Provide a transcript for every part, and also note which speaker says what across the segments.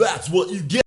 Speaker 1: That's what you get.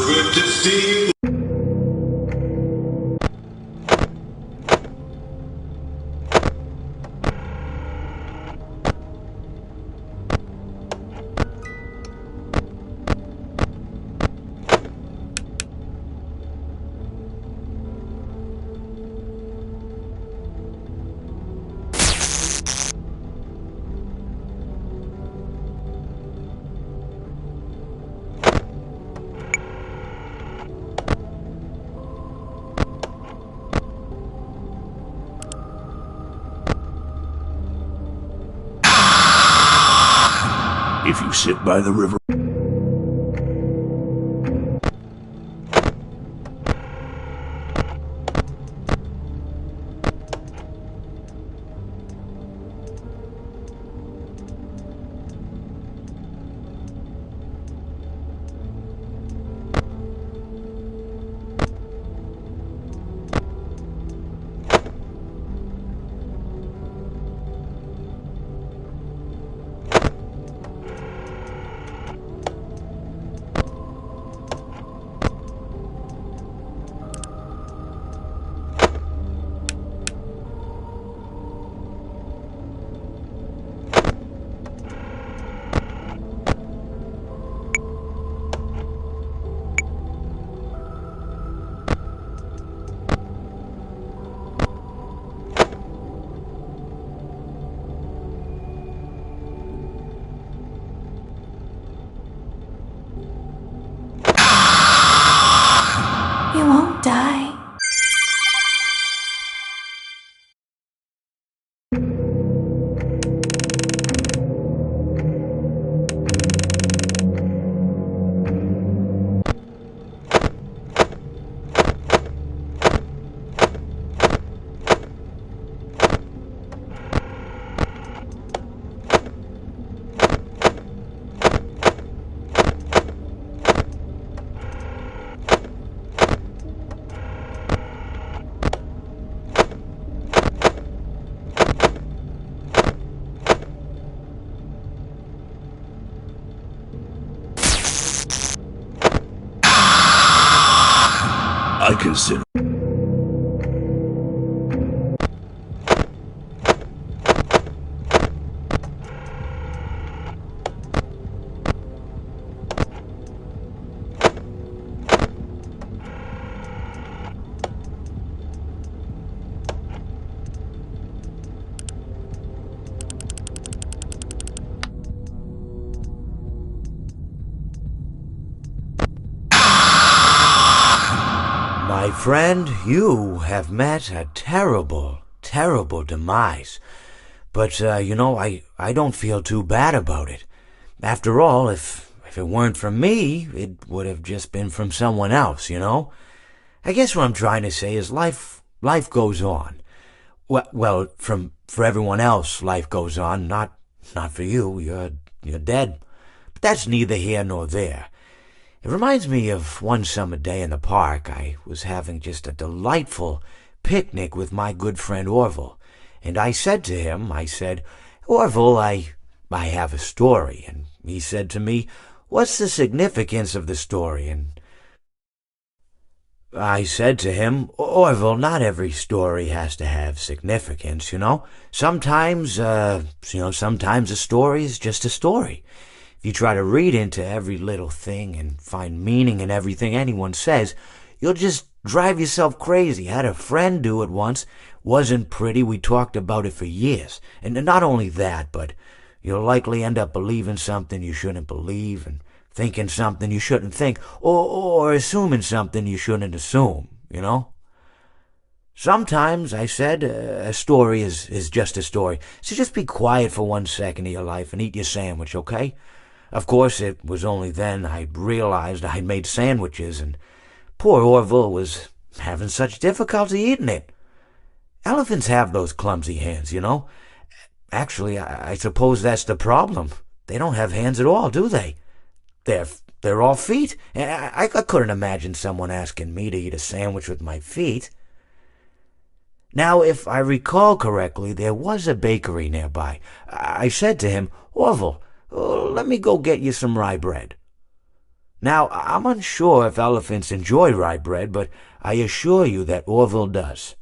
Speaker 2: Good to see you.
Speaker 1: If you sit by the river.
Speaker 2: You won't die.
Speaker 1: I consider.
Speaker 3: My friend, you have met a terrible, terrible demise. But, I don't feel too bad about it. After all, if it weren't from me, it would have just been from someone else, I guess what I'm trying to say is life goes on. Well, for everyone else, life goes on, not for you. You're dead. But that's neither here nor there. It reminds me of one summer day in the park. I was having just a delightful picnic with my good friend Orville. And I said to him, Orville, I have a story. And he said to me, what's the significance of the story? And I said to him, Orville, not every story has to have significance, Sometimes a story is just a story. If you try to read into every little thing and find meaning in everything anyone says, you'll just drive yourself crazy. I had a friend do it once. Wasn't pretty. We talked about it for years. And not only that, but you'll likely end up believing something you shouldn't believe and thinking something you shouldn't think or assuming something you shouldn't assume, Sometimes, I said, a story is just a story. So just be quiet for 1 second of your life and eat your sandwich, okay? Of course, it was only then I realized I'd made sandwiches, and poor Orville was having such difficulty eating it. Elephants have those clumsy hands, Actually, I suppose that's the problem. They don't have hands at all, do they? They're all feet. I couldn't imagine someone asking me to eat a sandwich with my feet. Now, if I recall correctly, there was a bakery nearby. I said to him, Orville, let me go get you some rye bread. Now, I'm unsure if elephants enjoy rye bread, but I assure you that Orville does.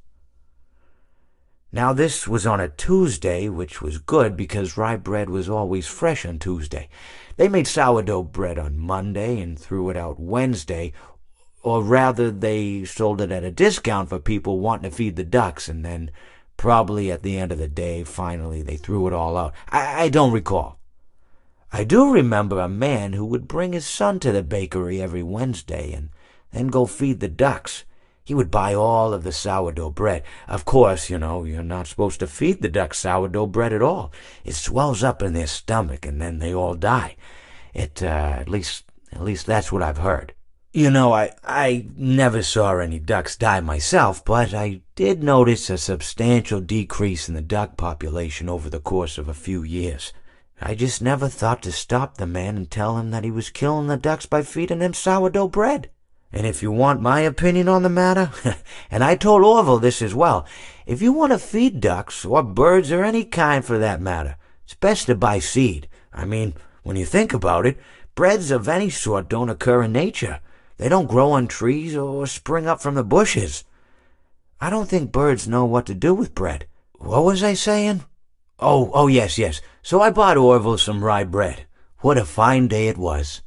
Speaker 3: Now, this was on a Tuesday, which was good because rye bread was always fresh on Tuesday. They made sourdough bread on Monday and threw it out Wednesday, or rather, they sold it at a discount for people wanting to feed the ducks, and then probably at the end of the day, finally, they threw it all out. I don't recall. I do remember a man who would bring his son to the bakery every Wednesday and then go feed the ducks. He would buy all of the sourdough bread. Of course, you're not supposed to feed the ducks sourdough bread at all. It swells up in their stomach and then they all die. At least that's what I've heard. I never saw any ducks die myself, but I did notice a substantial decrease in the duck population over the course of a few years. I just never thought to stop the man and tell him that he was killing the ducks by feeding them sourdough bread. And if you want my opinion on the matter, and I told Orville this as well, if you want to feed ducks, or birds, or any kind for that matter, it's best to buy seed. I mean, when you think about it, breads of any sort don't occur in nature. They don't grow on trees or spring up from the bushes. I don't think birds know what to do with bread. What was I saying? Oh, yes. So I bought Orville some rye bread. What a fine day it was.